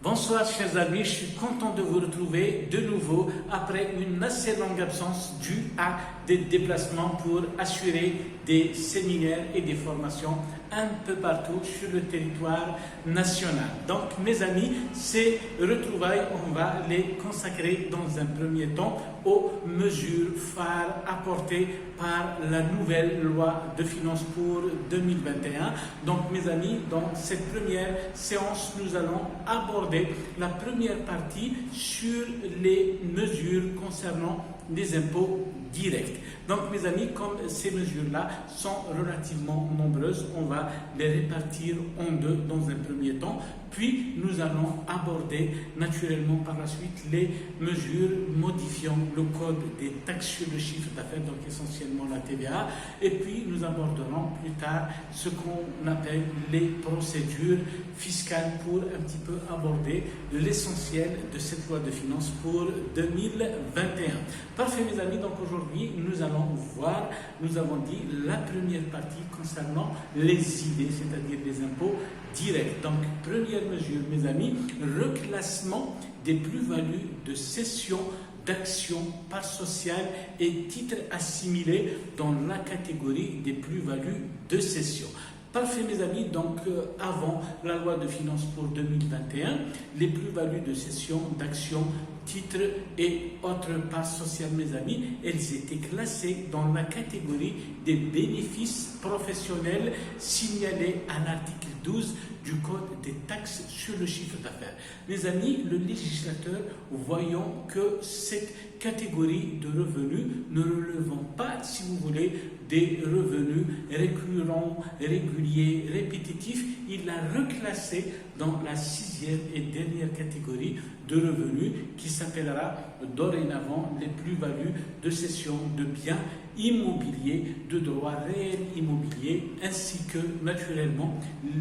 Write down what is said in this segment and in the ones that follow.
Bonsoir chers amis, je suis content de vous retrouver de nouveau après une assez longue absence due à des déplacements pour assurer des séminaires et des formations un peu partout sur le territoire national. Donc mes amis, ces retrouvailles, on va les consacrer dans un premier temps aux mesures phares apportées par la nouvelle loi de finances pour 2021. Donc mes amis, dans cette première séance, nous allons aborder la première partie sur les mesures concernant les impôts directs. Donc mes amis, comme ces mesures-là sont relativement nombreuses, on va les répartir en deux dans un premier temps, puis nous allons aborder naturellement par la suite les mesures modifiant le code des taxes sur le chiffre d'affaires, donc essentiellement la TVA, et puis nous aborderons plus tard ce qu'on appelle les procédures fiscales pour un petit peu aborder l'essentiel de cette loi de finances pour 2021. Parfait mes amis, donc aujourd'hui nous allons voir, nous avons dit la première partie concernant les idées, c'est-à-dire les impôts directs. Donc première mesure mes amis, reclassement des plus-values de cession d'actions, parts sociales et titres assimilés dans la catégorie des plus-values de cession. Parfait mes amis, donc avant la loi de finances pour 2021, les plus-values de cession d'actions, titres et autres parts sociales mes amis, elles étaient classées dans la catégorie des bénéfices professionnels signalés à l'article 12 du Code des taxes sur le chiffre d'affaires. Mes amis, le législateur, voyant que cette catégorie de revenus ne relevant pas, si vous voulez, des revenus récurrents, réguliers, répétitifs, il l'a reclassé dans la sixième et dernière catégorie de revenus qui s'appellera dorénavant les plus-values de cession de biens immobiliers, de droits réels immobiliers, ainsi que naturellement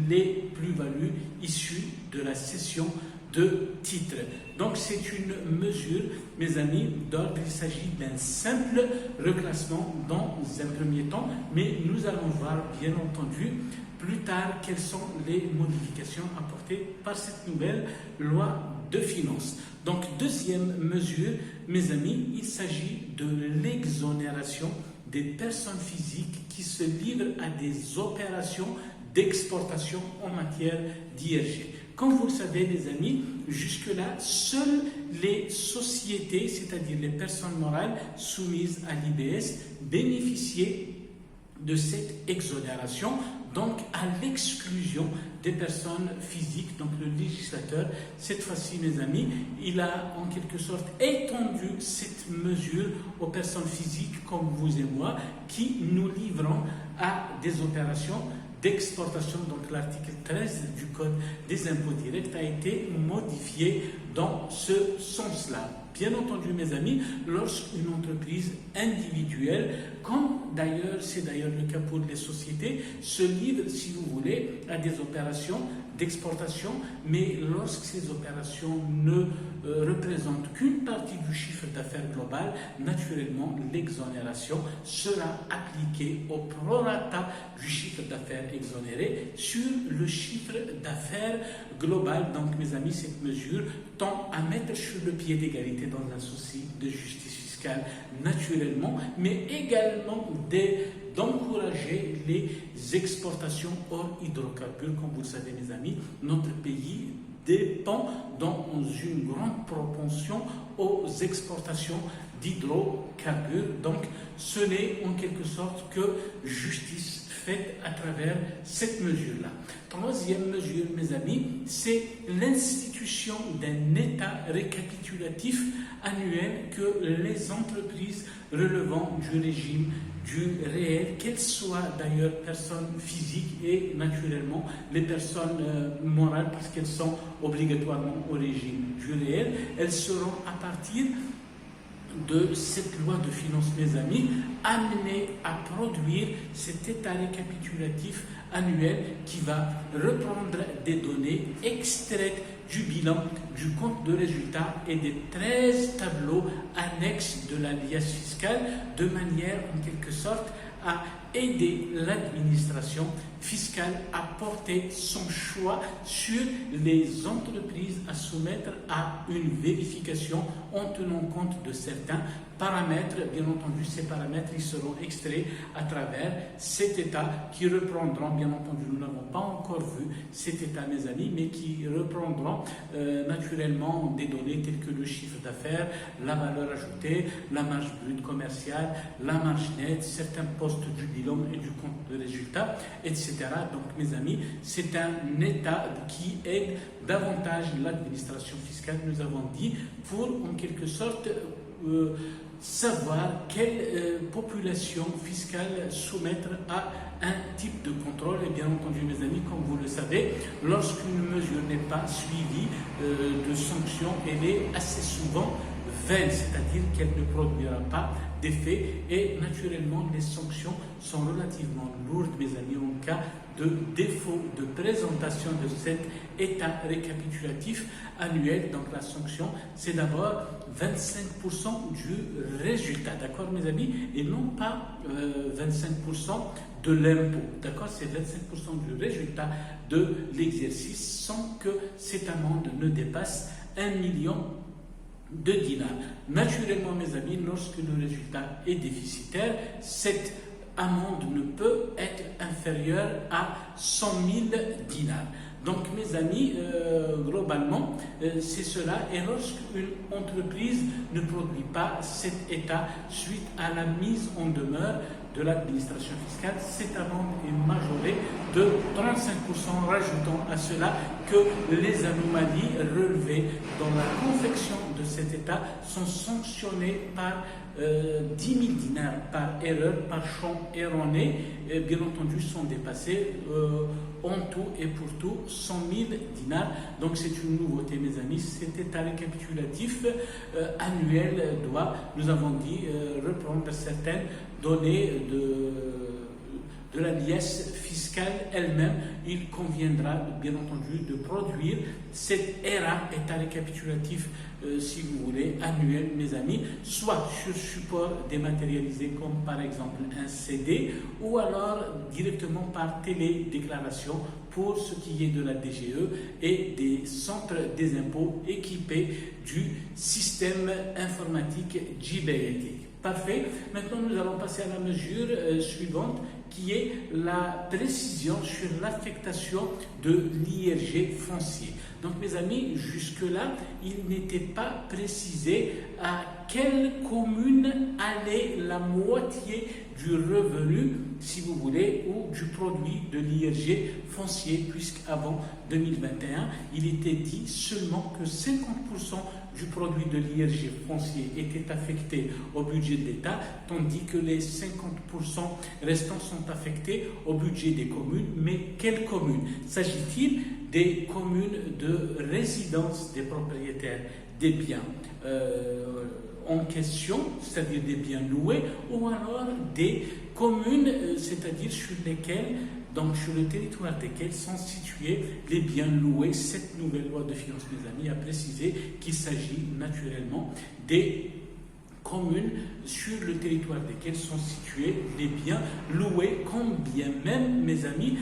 les plus-values issues de la cession de titres. Donc c'est une mesure, mes amis, d'ordre, il s'agit d'un simple reclassement dans un premier temps, mais nous allons voir bien entendu plus tard quelles sont les modifications apportées par cette nouvelle loi de finances. Donc deuxième mesure, mes amis, il s'agit de l'exonération des personnes physiques qui se livrent à des opérations d'exportation en matière d'IRG. Comme vous le savez les amis, jusque-là, seules les sociétés, c'est-à-dire les personnes morales soumises à l'IBS, bénéficiaient de cette exonération, donc à l'exclusion des personnes physiques. Donc le législateur, cette fois-ci mes amis, il a en quelque sorte étendu cette mesure aux personnes physiques comme vous et moi qui nous livrons à des opérations d'exportation. Donc l'article 13 du Code des impôts directs a été modifié dans ce sens-là. Bien entendu mes amis, lorsqu'une entreprise individuelle, comme c'est d'ailleurs le cas pour les sociétés, se livre, si vous voulez, à des opérations d'exportation, mais lorsque ces opérations ne représentent qu'une partie du chiffre d'affaires global, naturellement l'exonération sera appliquée au prorata du chiffre d'affaires exonéré sur le chiffre d'affaires global. Donc mes amis, cette mesure tend à mettre sur le pied d'égalité dans un souci de justice fiscale naturellement, mais également d'encourager les exportations hors hydrocarbures. Comme vous le savez mes amis, notre pays dépend dans une grande propension aux exportations d'hydrocarbures. Donc ce n'est en quelque sorte que justice faite à travers cette mesure-là. Troisième mesure, mes amis, c'est l'institution d'un état récapitulatif annuel que les entreprises relevant du régime du réel, qu'elles soient d'ailleurs personnes physiques et naturellement les personnes morales, parce qu'elles sont obligatoirement au régime du réel, elles seront à partir de cette loi de finances, mes amis, amenées à produire cet état récapitulatif annuel qui va reprendre des données extraites du bilan, du compte de résultat et des 13 tableaux annexes de la liasse fiscale, de manière en quelque sorte à aider l'administration fiscale à porter son choix sur les entreprises à soumettre à une vérification en tenant compte de certains paramètres. Bien entendu, ces paramètres ils seront extraits à travers cet état qui reprendront, bien entendu, nous n'avons pas encore vu cet état, mes amis, mais qui reprendront naturellement des données telles que le chiffre d'affaires, la valeur ajoutée, la marge brute commerciale, la marge nette, certains postes du bilan et du compte de résultat, etc. Donc, mes amis, c'est un état qui aide davantage l'administration fiscale, nous avons dit, pour en quelque sorte savoir quelle population fiscale soumettre à un type de contrôle. Et bien entendu, mes amis, comme vous le savez, lorsqu'une mesure n'est pas suivie de sanctions, elle est assez souvent vaine, c'est-à-dire qu'elle ne produira pas d'effet, et naturellement les sanctions sont relativement lourdes, mes amis, en cas de défaut de présentation de cet état récapitulatif annuel. Donc la sanction, c'est d'abord 25% du résultat, d'accord mes amis, et non pas 25% de l'impôt, d'accord, c'est 25% du résultat de l'exercice sans que cette amende ne dépasse 1 million de dinars. Naturellement, mes amis, lorsque le résultat est déficitaire, cette amende ne peut être inférieure à 100 000 dinars. Donc, mes amis, globalement, c'est cela. Et lorsqu'une entreprise ne produit pas cet état suite à la mise en demeure de l'administration fiscale, cette amende est majorée de 35%, rajoutant à cela que les anomalies relevées dans la confection de cet état sont sanctionnées par 10 000 dinars par erreur, par champ erroné, et bien entendu sont dépassées en tout et pour tout 100 000 dinars. Donc c'est une nouveauté, mes amis. Cet état récapitulatif annuel doit, nous avons dit, reprendre certaines données de la liesse fiscale elle-même. Il conviendra bien entendu de produire cet état récapitulatif, si vous voulez, annuel, mes amis, soit sur support dématérialisé comme par exemple un CD, ou alors directement par télédéclaration pour ce qui est de la DGE et des centres des impôts équipés du système informatique JBLT. Parfait. Maintenant, nous allons passer à la mesure suivante, qui est la précision sur l'affectation de l'IRG foncier. Donc, mes amis, jusque-là, il n'était pas précisé à quelle commune allait la moitié du revenu, si vous voulez, ou du produit de l'IRG foncier, puisqu'avant 2021, il était dit seulement que 50% du produit de l'IRG foncier était affecté au budget de l'État, tandis que les 50% restants sont affectés au budget des communes. Mais quelles communes? S'agit-il des communes de résidence des propriétaires des biens en question, c'est-à-dire des biens loués, ou alors des communes, c'est-à-dire sur lesquelles, donc sur le territoire desquels sont situés les biens loués? Cette nouvelle loi de finances, mes amis, a précisé qu'il s'agit naturellement des communes sur le territoire desquelles sont situés les biens loués, quand bien même, mes amis,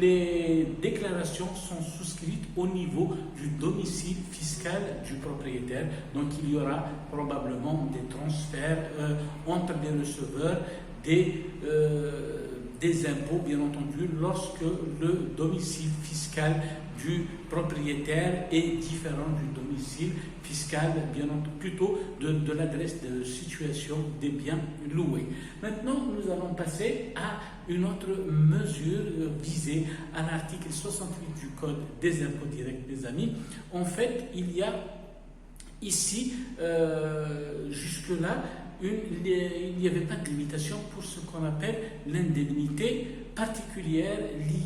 les déclarations sont souscrites au niveau du domicile fiscal du propriétaire. Donc il y aura probablement des transferts entre les receveurs des impôts, bien entendu, lorsque le domicile fiscal du propriétaire est différent du domicile fiscal, bien entendu, plutôt de l'adresse de situation des biens loués. Maintenant, nous allons passer à une autre mesure visée à l'article 68 du Code des impôts directs, mes amis. En fait, il y a ici, jusque-là, il n'y avait pas de limitation pour ce qu'on appelle l'indemnité particulière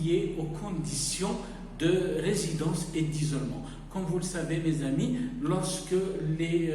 liée aux conditions de résidence et d'isolement. Comme vous le savez, mes amis, lorsque les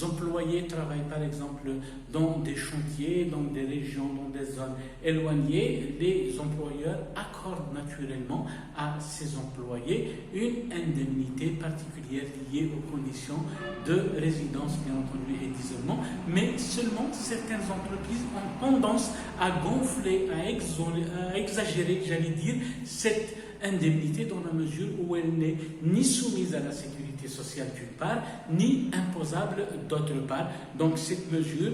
employés travaillent par exemple dans des chantiers, dans des régions, dans des zones éloignées, les employeurs accordent naturellement à ces employés une indemnité particulière liée aux conditions de résidence, bien entendu, et d'isolement. Mais seulement certaines entreprises ont tendance à gonfler, à exagérer, j'allais dire, cette indemnité dans la mesure où elle n'est ni soumise à la sécurité sociale d'une part, ni imposable d'autre part. Donc cette mesure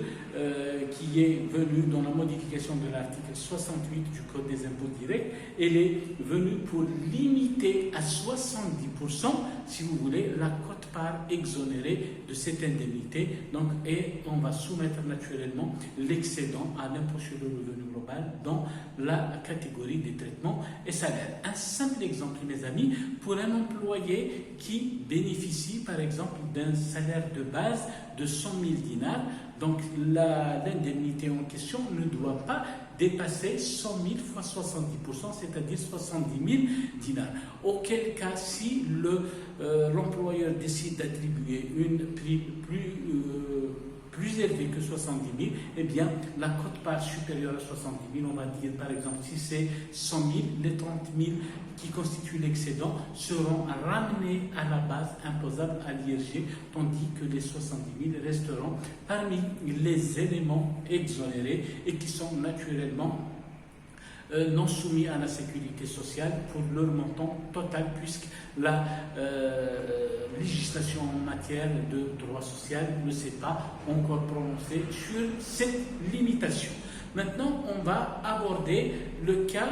qui est venue dans la modification de l'article 68 du Code des impôts directs, elle est venue pour limiter à 70%, si vous voulez, la quote-part exonérée de cette indemnité. Donc, et on va soumettre naturellement l'excédent à l'impôt sur le revenu global dans la catégorie des traitements et salaires. Un simple exemple, mes amis, pour un employé qui bénéficie par exemple d'un salaire de base de 100 000 dinars, donc l'indemnité en question ne doit pas dépasser 100 000 fois 70%, c'est-à-dire 70 000 dinars. Auquel cas, si l'employeur décide d'attribuer une prime plus élevé que 70 000, eh bien, la quote-part supérieure à 70 000, on va dire par exemple, si c'est 100 000, les 30 000 qui constituent l'excédent seront ramenés à la base imposable à l'IRG, tandis que les 70 000 resteront parmi les éléments exonérés et qui sont naturellement non soumis à la sécurité sociale pour leur montant total, puisque la législation en matière de droit social ne s'est pas encore prononcée sur cette limitation. Maintenant, on va aborder le cas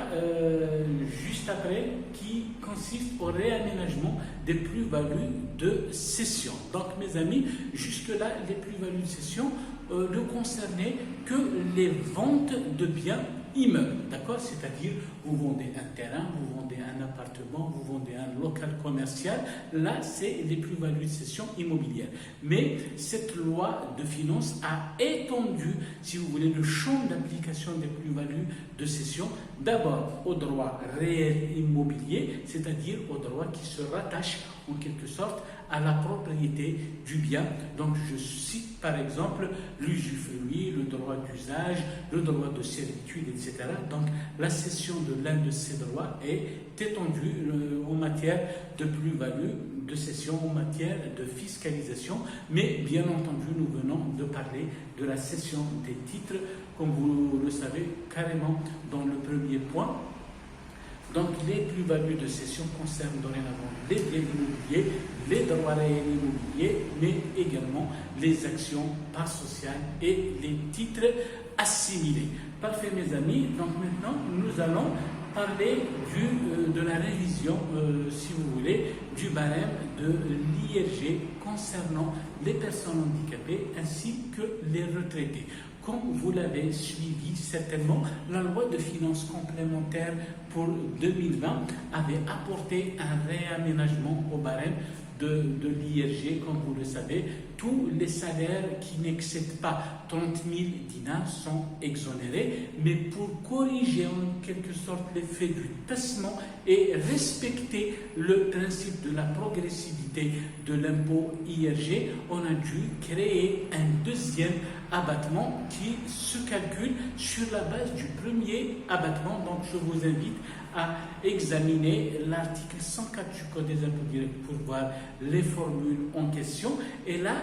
juste après qui consiste au réaménagement des plus-values de cession. Donc, mes amis, jusque-là, les plus-values de cession ne concernaient que les ventes de biens immeubles, d'accord? C'est-à-dire, vous vendez un terrain, vous vendez un appartement, vous vendez un local commercial. Là, c'est les plus-values de cession immobilière. Mais cette loi de finances a étendu, si vous voulez, le champ d'application des plus-values de cession, d'abord au droit réel immobilier, c'est-à-dire au droit qui se rattache en quelque sorte à la propriété du bien. Donc je cite par exemple l'usufruit, le droit d'usage, le droit de servitude, etc. Donc la cession de l'un de ces droits est étendue en matière de plus-value de cession, en matière de fiscalisation, mais bien entendu nous venons de parler de la cession des titres, comme vous le savez carrément dans le premier point. Donc les plus-values de cession concernent dorénavant les biens immobiliers, les droits réels immobiliers, mais également les actions, parts sociales et les titres assimilés. Parfait mes amis, donc maintenant nous allons parler de la révision, si vous voulez, du barème de l'IRG concernant les personnes handicapées ainsi que les retraités. Comme vous l'avez suivi certainement, la loi de finances complémentaire pour 2020 avait apporté un réaménagement au barème de l'IRG, comme vous le savez. Tous les salaires qui n'excèdent pas 30 000 dinars sont exonérés, mais pour corriger en quelque sorte l'effet du tassement et respecter le principe de la progressivité de l'impôt IRG, on a dû créer un deuxième abattement qui se calcule sur la base du premier abattement. Donc je vous invite à examiner l'article 104 du Code des impôts directs pour voir les formules en question. Et là,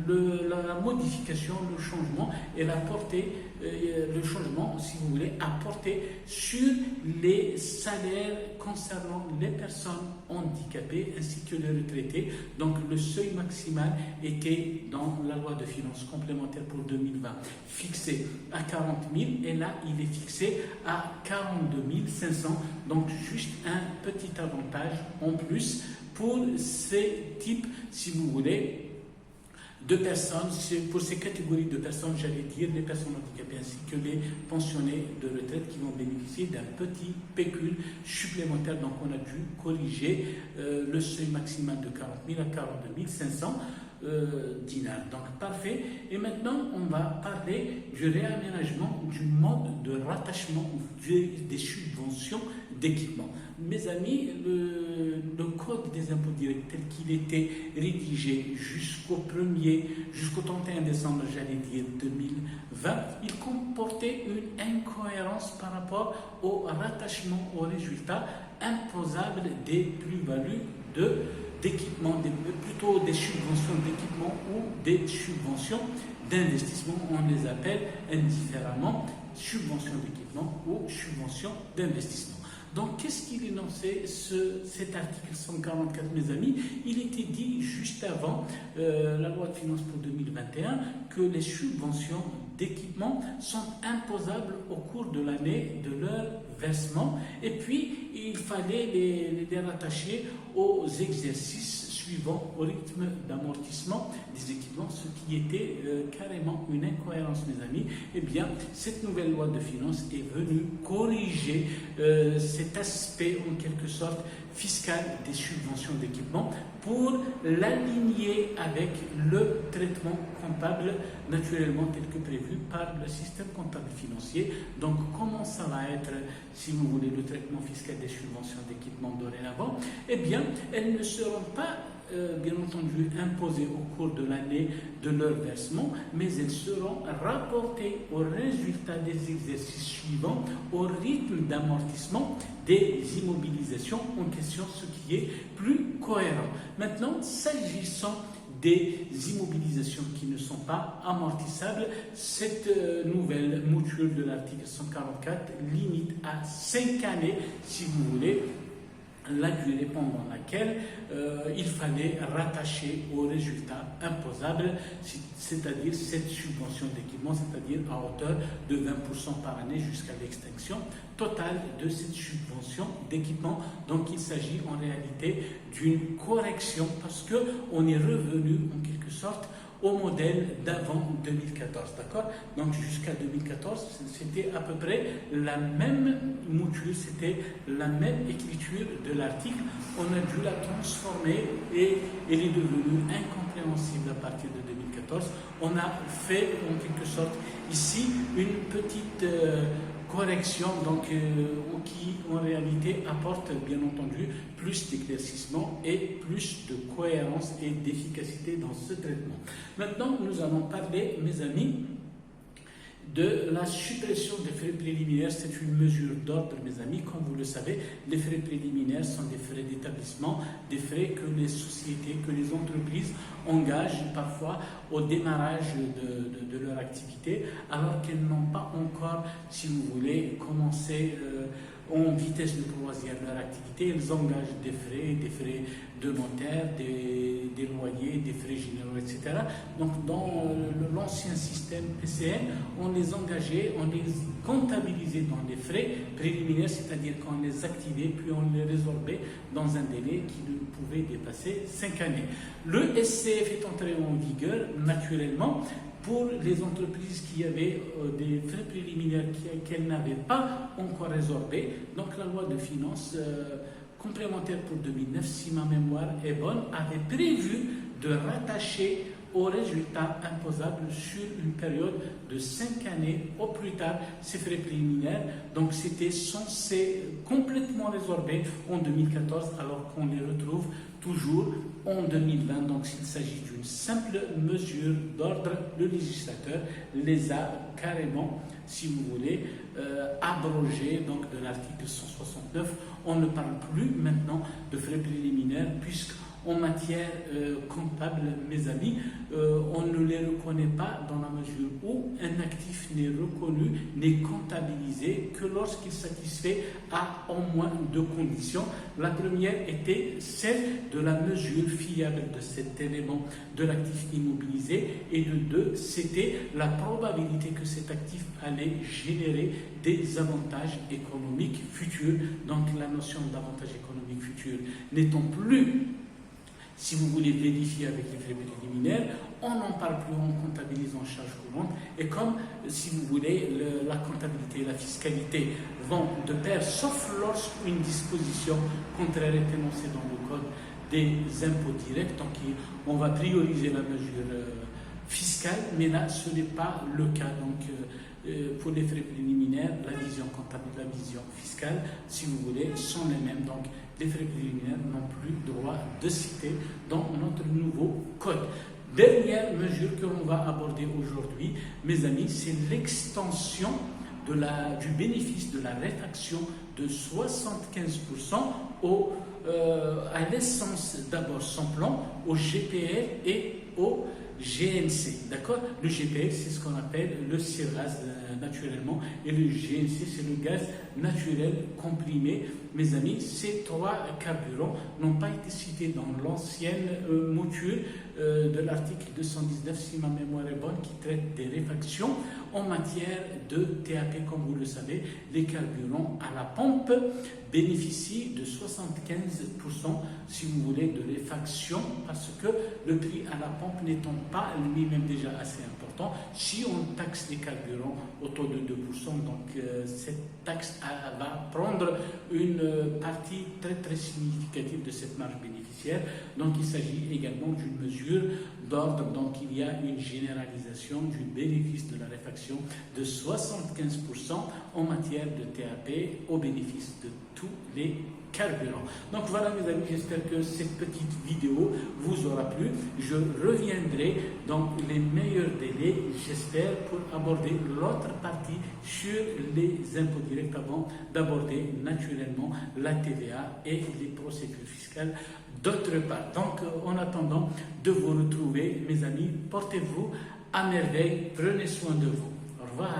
la modification, le changement et la portée, le changement, si vous voulez, a porté sur les salaires concernant les personnes handicapées ainsi que les retraités. Donc le seuil maximal était dans la loi de finances complémentaire pour 2020 fixé à 40 000 et là il est fixé à 42 500. Donc juste un petit avantage en plus pour ces types, si vous voulez, de personnes, pour ces catégories de personnes, j'allais dire les personnes handicapées ainsi que les pensionnés de retraite qui vont bénéficier d'un petit pécule supplémentaire. Donc on a dû corriger le seuil maximal de 40 000 à 42 500. dinars. Donc parfait. Et maintenant, on va parler du réaménagement du mode de rattachement des subventions d'équipement. Mes amis, le code des impôts directs tel qu'il était rédigé jusqu'au 31 décembre, j'allais dire 2020, il comportait une incohérence par rapport au rattachement aux résultats imposables des plus-values d'équipement, plutôt des subventions d'équipement ou des subventions d'investissement. On les appelle indifféremment subventions d'équipement ou subventions d'investissement. Donc, qu'est-ce qu'il énonçait cet article 144, mes amis? Il était dit juste avant la loi de finances pour 2021 que les subventions d'équipement sont imposables au cours de l'année de leur versement, et puis il fallait les rattacher aux exercices suivant au rythme d'amortissement des équipements, ce qui était carrément une incohérence, mes amis. Eh bien, cette nouvelle loi de finances est venue corriger cet aspect, en quelque sorte, fiscal des subventions d'équipement pour l'aligner avec le traitement comptable, naturellement tel que prévu par le système comptable financier. Donc, comment ça va être, si vous voulez, le traitement fiscal des subventions d'équipement dorénavant? Eh bien, elles ne seront pas bien entendu imposées au cours de l'année de leur versement, mais elles seront rapportées au résultat des exercices suivants au rythme d'amortissement des immobilisations en question, ce qui est plus cohérent. Maintenant, s'agissant des immobilisations qui ne sont pas amortissables, cette nouvelle mouture de l'article 144 limite à 5 années, si vous voulez, la durée pendant laquelle il fallait rattacher au résultat imposable, c'est-à-dire cette subvention d'équipement, c'est-à-dire à hauteur de 20% par année jusqu'à l'extinction totale de cette subvention d'équipement. Donc il s'agit en réalité d'une correction parce qu'on est revenu en quelque sorte au modèle d'avant 2014, d'accord? Donc jusqu'à 2014, c'était à peu près la même mouture, c'était la même écriture de l'article. On a dû la transformer et elle est devenue incompréhensible à partir de 2014. On a fait en quelque sorte ici une petite correction donc, qui en réalité apporte bien entendu plus d'éclaircissement et plus de cohérence et d'efficacité dans ce traitement. Maintenant, nous allons parler, mes amis, de la suppression des frais préliminaires. C'est une mesure d'ordre, mes amis. Comme vous le savez, les frais préliminaires sont des frais d'établissement, des frais que les sociétés, que les entreprises engagent parfois au démarrage de leur activité, alors qu'elles n'ont pas encore, si vous voulez, commencé en vitesse de croisière leur activité. Elles engagent des frais de notaire, des loyers, des frais généraux, etc. Donc dans l'ancien système PCN, on les engageait, on les comptabilisait dans les frais préliminaires, c'est-à-dire qu'on les activait puis on les résorbait dans un délai qui ne pouvait dépasser 5 années. Le SCF est entré en vigueur naturellement pour les entreprises qui avaient des frais préliminaires qu'elles n'avaient pas encore résorbés. Donc la loi de finances complémentaire pour 2009, si ma mémoire est bonne, avait prévu de rattacher aux résultats imposables sur une période de 5 années au plus tard ces frais préliminaires. Donc c'était censé complètement résorber en 2014 alors qu'on les retrouve toujours en 2020. Donc s'il s'agit d'une simple mesure d'ordre, le législateur les a carrément, si vous voulez, abrogés donc de l'article 169. On ne parle plus maintenant de frais préliminaires puisque en matière comptable, mes amis, on ne les reconnaît pas dans la mesure où un actif n'est reconnu, n'est comptabilisé que lorsqu'il satisfait à au moins 2 conditions. La première était celle de la mesure fiable de cet élément de l'actif immobilisé, et de 2, c'était la probabilité que cet actif allait générer des avantages économiques futurs. Donc la notion d'avantage économique futur n'étant plus, si vous voulez, vérifier avec les frais préliminaires, on n'en parle plus, on comptabilise en charge courante. Et comme, si vous voulez, la comptabilité et la fiscalité vont de pair, sauf lorsqu'une disposition contraire est énoncée dans le code des impôts directs. Donc on va prioriser la mesure fiscale, mais là ce n'est pas le cas. Donc pour les frais préliminaires, la vision comptable et la vision fiscale, si vous voulez, sont les mêmes. Donc les frais préliminaires n'ont plus droit de citer dans notre nouveau code. Dernière mesure que l'on va aborder aujourd'hui, mes amis, c'est l'extension du bénéfice de la réfaction de 75% à l'essence d'abord sans plomb, au GPL et au GNC. D'accord? Le GPL, c'est ce qu'on appelle le gaz naturellement, et le GNC, c'est le gaz naturel comprimé. Mes amis, ces trois carburants n'ont pas été cités dans l'ancienne mouture de l'article 219, si ma mémoire est bonne, qui traite des réfactions en matière de TAP. Comme vous le savez, les carburants à la pompe bénéficient de 75%, si vous voulez, de réfaction, parce que le prix à la pompe n'étant pas lui-même déjà assez important, si on taxe les carburants autour de 2%, donc cette taxe va prendre une partie très très significative de cette marge bénéficiaire. Donc il s'agit également d'une mesure d'ordre. Donc il y a une généralisation du bénéfice de la réfaction de 75% en matière de TAP au bénéfice de tous les carburants. Donc voilà mes amis, j'espère que cette petite vidéo vous aura plu. Je reviendrai dans les meilleurs délais, j'espère, pour aborder l'autre partie sur les impôts directs avant d'aborder naturellement la TVA et les procédures fiscales d'autre part. Donc en attendant de vous retrouver mes amis, portez-vous à merveille, prenez soin de vous. Au revoir.